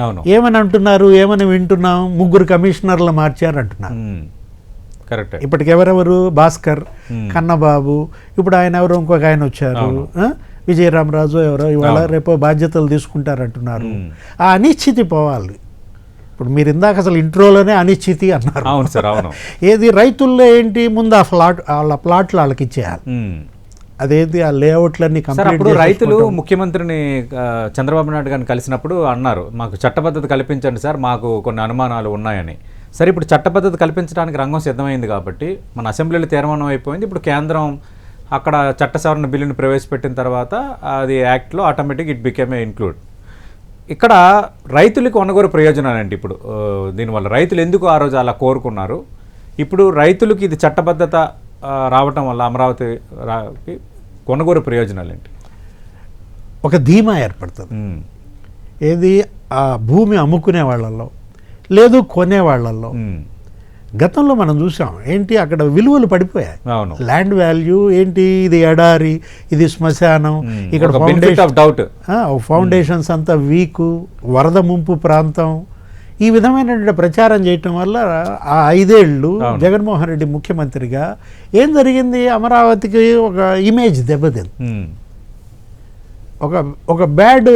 అవును, ఏమని అంటున్నారు, ఏమని వింటున్నాం, 3 కమిషనర్లు మార్చారు అంటున్నారు. కరెక్ట్. ఇప్పటికి ఎవరెవరు, భాస్కర్, కన్నబాబు, ఇప్పుడు ఆయన ఎవరు, ఇంకొక ఆయన వచ్చారు, విజయరామరాజు ఎవరో, ఇవాళ రేపో బాధ్యతలు తీసుకుంటారంటున్నారు. ఆ అనిశ్చితి పోవాలి. ఇప్పుడు మీరు ఇందాక అసలు ఇంట్రోలోనే అనిశ్చితి అన్నారు. అవును సార్, అవును. ఏది రైతుల్లో ఏంటి, ముందు ఆ వాళ్ళ ప్లాట్లు వాళ్ళకి ఇచ్చేయాలి. అదేది ఆ లేఅవుట్లన్నీ కంప్లీట్. అప్పుడు రైతులు ముఖ్యమంత్రిని చంద్రబాబు నాయుడు గారిని కలిసినప్పుడు అన్నారు, మాకు చట్టబద్ధత కల్పించండి సార్, మాకు కొన్ని అనుమానాలు ఉన్నాయని. సరే, ఇప్పుడు చట్టబద్ధత కల్పించడానికి రంగం సిద్ధమైంది కాబట్టి మన అసెంబ్లీలో తీర్మానం అయిపోయింది. ఇప్పుడు కేంద్రం అక్కడ చట్ట సవరణ బిల్లుని ప్రవేశపెట్టిన తర్వాత అది యాక్ట్లో automatic it became a include. ఇక్కడ రైతులకు కొనుగోలు ప్రయోజనాలండి. ఇప్పుడు దీనివల్ల రైతులు ఎందుకు ఆ రోజు అలా కోరుకున్నారు, ఇప్పుడు రైతులకు ఇది చట్టబద్ధత రావటం వల్ల అమరావతి కొనుగోలు ప్రయోజనాలు ఏంటి? ఒక ధీమా ఏర్పడుతుంది. ఏది ఆ భూమి అమ్ముకునే వాళ్ళల్లో లేదు కొనే వాళ్ళల్లో. గతంలో మనం చూసాం ఏంటి, అక్కడ విలువలు పడిపోయాయి. ల్యాండ్ వాల్యూ ఏంటి, ఇది ఎడారి, ఇది శ్మశానం, ఇక్కడ ఫౌండేషన్స్ అంతా వీకు, వరద ముంపు ప్రాంతం, ఈ విధమైనటువంటి ప్రచారం చేయటం వల్ల ఆ 5 ఏళ్ళు జగన్మోహన్ రెడ్డి ముఖ్యమంత్రిగా ఏం జరిగింది, అమరావతికి ఒక ఇమేజ్ దెబ్బతింది. ఒక బ్యాడ్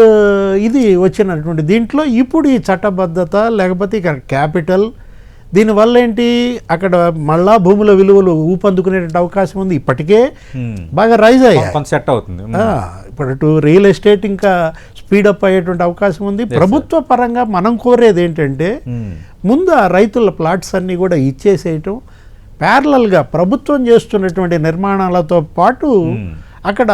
ఇది వచ్చినటువంటి దీంట్లో ఇప్పుడు ఈ చట్టబద్ధత లేకపోతే ఇక క్యాపిటల్, దీనివల్ల ఏంటి, అక్కడ మళ్ళా భూముల విలువలు ఊపందుకునేటువంటి అవకాశం ఉంది. ఇప్పటికే బాగా రైజ్ అయ్యాయి, సెట్ అవుతుంది. ఇప్పుడు రియల్ ఎస్టేట్ ఇంకా స్పీడప్ అయ్యేటువంటి అవకాశం ఉంది. ప్రభుత్వ పరంగా మనం కోరేది ఏంటంటే ముందు ఆ రైతుల ప్లాట్స్ అన్నీ కూడా ఇచ్చేసేయటం, ప్యారలల్గా ప్రభుత్వం చేస్తున్నటువంటి నిర్మాణాలతో పాటు అక్కడ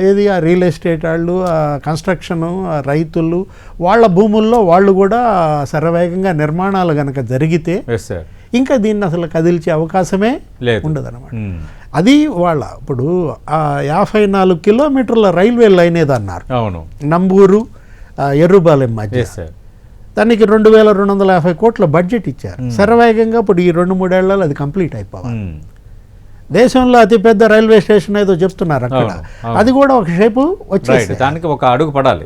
ఏది ఆ రియల్ ఎస్టేట్ వాళ్ళు, ఆ కన్స్ట్రక్షను, రైతులు వాళ్ళ భూముల్లో వాళ్ళు కూడా శరవేగంగా నిర్మాణాలు కనుక జరిగితే ఇంకా దీన్ని అసలు కదిల్చే అవకాశమే ఉండదన్నమాట. అది వాళ్ళ ఇప్పుడు ఆ 54 కిలోమీటర్ల రైల్వే లైన్ ఏదన్నారు, నంబూరు ఎర్రుబాలెం మధ్య, దానికి 2250 కోట్ల బడ్జెట్ ఇచ్చారు. శరవేగంగా ఇప్పుడు ఈ 2-3 ఏళ్లలో అది కంప్లీట్ అయిపోవాలి. దేశంలో అతిపెద్ద రైల్వే స్టేషన్ ఏదో చెప్తున్నారు అక్కడ, అది కూడా ఒక షేపు వచ్చేసి దానికి ఒక అడుగు పడాలి.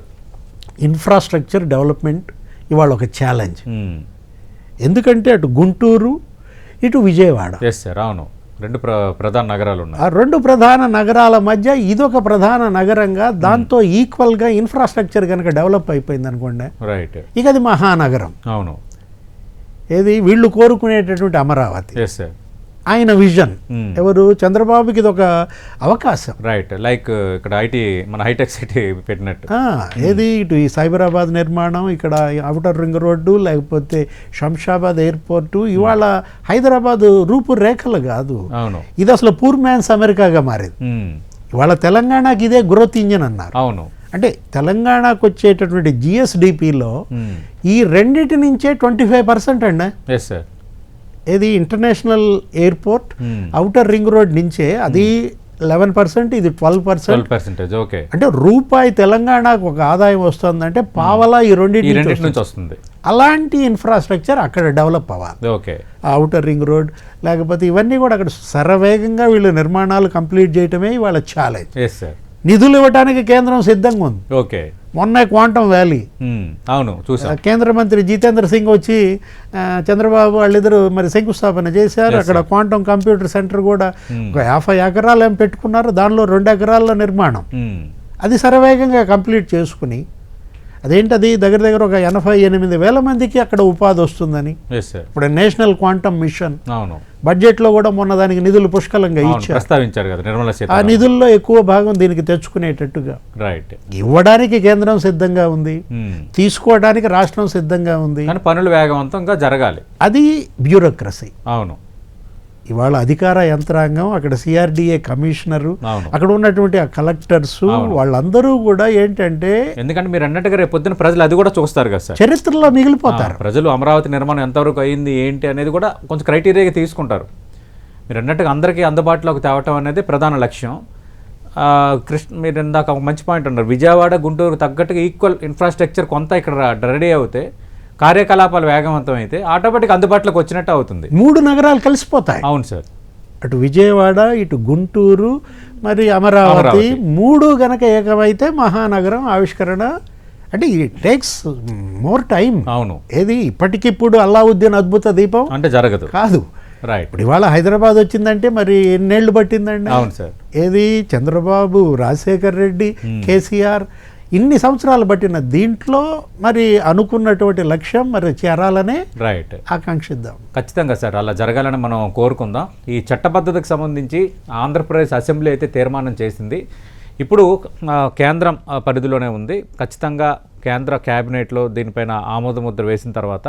ఇన్ఫ్రాస్ట్రక్చర్ డెవలప్మెంట్ ఇవాళ ఒక ఛాలెంజ్. ఎందుకంటే అటు గుంటూరు ఇటు విజయవాడ, అవును, 2 ప్రధాన నగరాలు ఉన్నాయి. ఆ 2 ప్రధాన నగరాల మధ్య ఇదొక ప్రధాన నగరంగా, దాంతో ఈక్వల్గా ఇన్ఫ్రాస్ట్రక్చర్ కనుక డెవలప్ అయిపోయింది అనుకోండి, రైట్, ఇక అది మహానగరం. అవును, ఏది వీళ్ళు కోరుకునేటటువంటి అమరావతి, ఆయన విజన్. ఎవరు, చంద్రబాబుకి ఇది ఒక అవకాశం, రైట్, లైక్ ఇక్కడ ఐటీ మన హైటెక్ సిటీ పెట్టినట్టు. ఏది ఇటు ఈ సైబరాబాద్ నిర్మాణం, ఇక్కడ ఔటర్ రింగ్ రోడ్డు, లేకపోతే శంషాబాద్ ఎయిర్పోర్టు, ఇవాళ హైదరాబాద్ రూపురేఖలు కాదు, ఇది అసలు పూర్ మ్యాన్స్ అమెరికాగా మారింది. ఇవాళ తెలంగాణకి ఇదే గ్రోత్ ఇంజిన్ అన్నారు. అవును, అంటే తెలంగాణకు వచ్చేటటువంటి జిఎస్డిపిలో ఈ రెండింటి నుంచే 25% అండి. Yes sir. ఏది international airport, outer ring road నుంచే అది 11%, ఇది 12%. ఓకే, అంటే రూపాయి తెలంగాణకు ఒక ఆదాయం వస్తుందంటే పావలా ఈ రెండింటి నుంచి వస్తుంది. అలాంటి ఇన్ఫ్రాస్ట్రక్చర్ అక్కడ డెవలప్ అవ్వాలి. ఓకే, ఆ ఔటర్ రింగ్ రోడ్ లేకపోతే ఇవన్నీ కూడా అక్కడ శరవేగంగా వీళ్ళు నిర్మాణాలు కంప్లీట్ చేయటమే ఇవాళ ఛాలెంజ్. నిధులు ఇవ్వడానికి కేంద్రం సిద్ధంగా ఉంది. ఓకే, మొన్న క్వాంటమ్ వ్యాలీ, అవును చూసా, కేంద్ర మంత్రి జితేంద్ర సింగ్ వచ్చి చంద్రబాబు వాళ్ళిద్దరు మరి శంకుస్థాపన చేశారు. అక్కడ క్వాంటమ్ కంప్యూటర్ సెంటర్ కూడా ఒక 50 ఎకరాలు ఏం పెట్టుకున్నారు, దానిలో 2 ఎకరాల నిర్మాణం. అది శరవేగంగా కంప్లీట్ చేసుకుని అదేంటది దగ్గర దగ్గర ఒక 88,000 మందికి అక్కడ ఉపాధి వస్తుందని. ఇప్పుడు నేషనల్ క్వాంటమ్ మిషన్ బడ్జెట్లో కూడా మొన్న దానికి నిధులు పుష్కలంగా ప్రస్తావించారు కదా నిర్మలా సీతారామన్. ఆ నిధుల్లో ఎక్కువ భాగం దీనికి తెచ్చుకునేటట్టుగా రైట్ ఇవ్వడానికి కేంద్రం సిద్ధంగా ఉంది, తీసుకోవడానికి రాష్ట్రం సిద్ధంగా ఉంది. కానీ పనులు వేగవంతంగా జరగాలి, అది బ్యూరోక్రసీ. అవును, ఇవాళ అధికార యంత్రాంగం, అక్కడ సిఆర్డిఏ కమిషనరు, అక్కడ ఉన్నటువంటి ఆ కలెక్టర్స్ వాళ్ళందరూ కూడా ఏంటంటే, ఎందుకంటే మీరు అన్నట్టుగా రేపు పొద్దున ప్రజలు అది కూడా చూస్తారు కదా సార్, చరిత్రలో మిగిలిపోతారు. ప్రజలు అమరావతి నిర్మాణం ఎంతవరకు అయింది ఏంటి అనేది కూడా కొంచెం క్రైటీరియాగా తీసుకుంటారు. మీరు అన్నట్టుగా అందరికీ అందుబాటులోకి తేవటం అనేది ప్రధాన లక్ష్యం. మీరు ఇందాక ఒక మంచి పాయింట్ అన్నారు, విజయవాడ గుంటూరు తగ్గట్టుగా ఈక్వల్ ఇన్ఫ్రాస్ట్రక్చర్ కొంత ఇక్కడ రెడీ అవుతే కార్యకలాపాలు వేగవంతం అయితే ఆటోమేటిక్ అందుబాటులోకి వచ్చినట్టు అవుతుంది. 3 నగరాలు కలిసిపోతాయి. అవును సార్. అటు విజయవాడ, ఇటు గుంటూరు, మరి అమరావతి 3 గనక ఏకమైతే మహానగరం ఆవిష్కరణ. అంటే ఇట్ టేక్స్ మోర్ టైం. అవును. ఏది ఇప్పటికిప్పుడు అల్లావుద్దీన్ అద్భుత దీపం అంటే జరగదు కాదు. రైట్. ఇప్పుడు ఇవాళ హైదరాబాద్ వచ్చిందంటే మరి ఎన్నేళ్ళు పట్టిందండి? అవును సార్. ఏది చంద్రబాబు, రాజశేఖర్ రెడ్డి, కేసీఆర్ ఇన్ని సంవత్సరాలు పట్టిన దీంట్లో మరి అనుకున్నటువంటి లక్ష్యం మరి చేరాలనే రైట్ ఆకాంక్షిద్దాం. ఖచ్చితంగా సార్, అలా జరగాలని మనం కోరుకుందాం. ఈ చట్టబద్ధతకు సంబంధించి ఆంధ్రప్రదేశ్ అసెంబ్లీ అయితే తీర్మానం చేసింది. ఇప్పుడు కేంద్రం పరిధిలోనే ఉంది. ఖచ్చితంగా కేంద్ర క్యాబినెట్లో దీనిపైన ఆమోదముద్ర వేసిన తర్వాత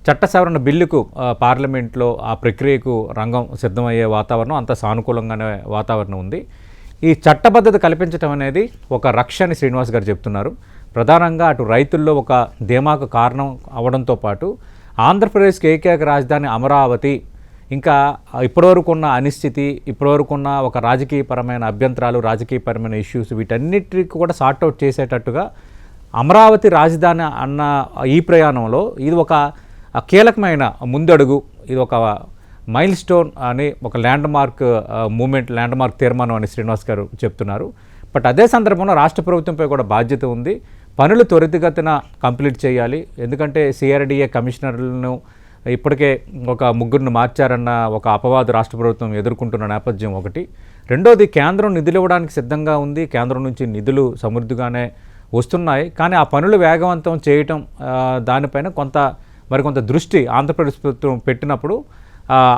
చట్ట సవరణ బిల్లుకు పార్లమెంట్లో ఆ ప్రక్రియకు రంగం సిద్ధమయ్యే వాతావరణం, అంత సానుకూలంగానే వాతావరణం ఉంది. ఈ చట్టబద్ధత కల్పించడం అనేది ఒక రక్ష అని శ్రీనివాస్ గారు చెప్తున్నారు. ప్రధానంగా అటు రైతుల్లో ఒక ధీమాకు కారణం అవడంతో పాటు ఆంధ్రప్రదేశ్కి ఏకైక రాజధాని అమరావతి, ఇంకా ఇప్పటివరకు ఉన్న అనిశ్చితి, ఇప్పటివరకు ఉన్న ఒక రాజకీయపరమైన అభ్యంతరాలు, రాజకీయపరమైన ఇష్యూస్ వీటన్నిటికి కూడా సార్ట్అవుట్ చేసేటట్టుగా అమరావతి రాజధాని అన్న ఈ ప్రయాణంలో ఇది ఒక కీలకమైన ముందడుగు, ఇది ఒక మైల్ స్టోన్ అని, ఒక landmark moment, landmark తీర్మానం అని శ్రీనివాస్ గారు చెప్తున్నారు. బట్ అదే సందర్భంలో రాష్ట్ర ప్రభుత్వంపై కూడా బాధ్యత ఉంది. పనులు త్వరితగతిన కంప్లీట్ చేయాలి. ఎందుకంటే సిఆర్డీఏ కమిషనర్లను ఇప్పటికే ఒక 3 మార్చారన్న ఒక అపవాదు రాష్ట్ర ప్రభుత్వం ఎదుర్కొంటున్న నేపథ్యం ఒకటి. రెండోది, కేంద్రం నిధులు ఇవ్వడానికి సిద్ధంగా ఉంది. కేంద్రం నుంచి నిధులు సమృద్ధిగానే వస్తున్నాయి. కానీ ఆ పనులు వేగవంతం చేయటం దానిపైన మరికొంత దృష్టి ఆంధ్రప్రదేశ్ ప్రభుత్వం పెట్టినప్పుడు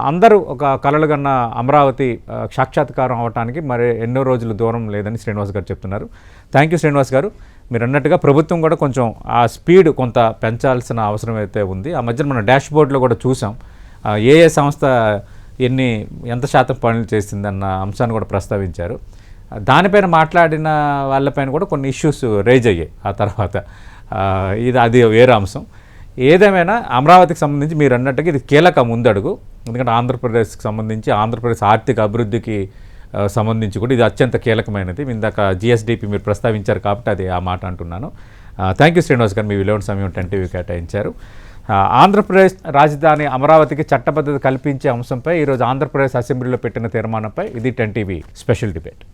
అందరూ ఒక కలలు కన్న అమరావతి సాక్షాత్కారం అవడానికి మరి ఎన్నో రోజులు దూరం లేదని శ్రీనివాస్ గారు చెప్తున్నారు. థ్యాంక్ యూ శ్రీనివాస్ గారు. మీరు అన్నట్టుగా ప్రభుత్వం కూడా కొంచెం ఆ స్పీడ్ కొంత పెంచాల్సిన అవసరం అయితే ఉంది. ఆ మధ్యన మన డాష్ బోర్డ్లో కూడా చూసాం ఏ సంస్థ ఎంత శాతం పనులు చేసిందన్న అంశాన్ని కూడా ప్రస్తావించారు. దానిపైన మాట్లాడిన వాళ్ళపైన కూడా కొన్ని ఇష్యూస్ రేజ్ అయ్యాయి ఆ తర్వాత. అది వేరే అంశం. ఏదేమైనా అమరావతికి సంబంధించి మీరు అన్నట్టుగా ఇది కీలక ముందడుగు. ఎందుకంటే ఆంధ్రప్రదేశ్కి సంబంధించి, ఆంధ్రప్రదేశ్ ఆర్థిక అభివృద్ధికి సంబంధించి కూడా ఇది అత్యంత కీలకమైనది. ఇందాక జిఎస్డిపి మీరు ప్రస్తావించారు కాబట్టి అది ఆ మాట అంటున్నాను. థ్యాంక్ యూ శ్రీనివాస్ గారు, మీ విలువైన సమయం 10 TV కేటాయించారు. ఆంధ్రప్రదేశ్ రాజధాని అమరావతికి చట్టబద్ధత కల్పించే అంశంపై ఈరోజు ఆంధ్రప్రదేశ్ అసెంబ్లీలో పెట్టిన తీర్మానంపై ఇది 10 TV స్పెషల్ డిబేట్.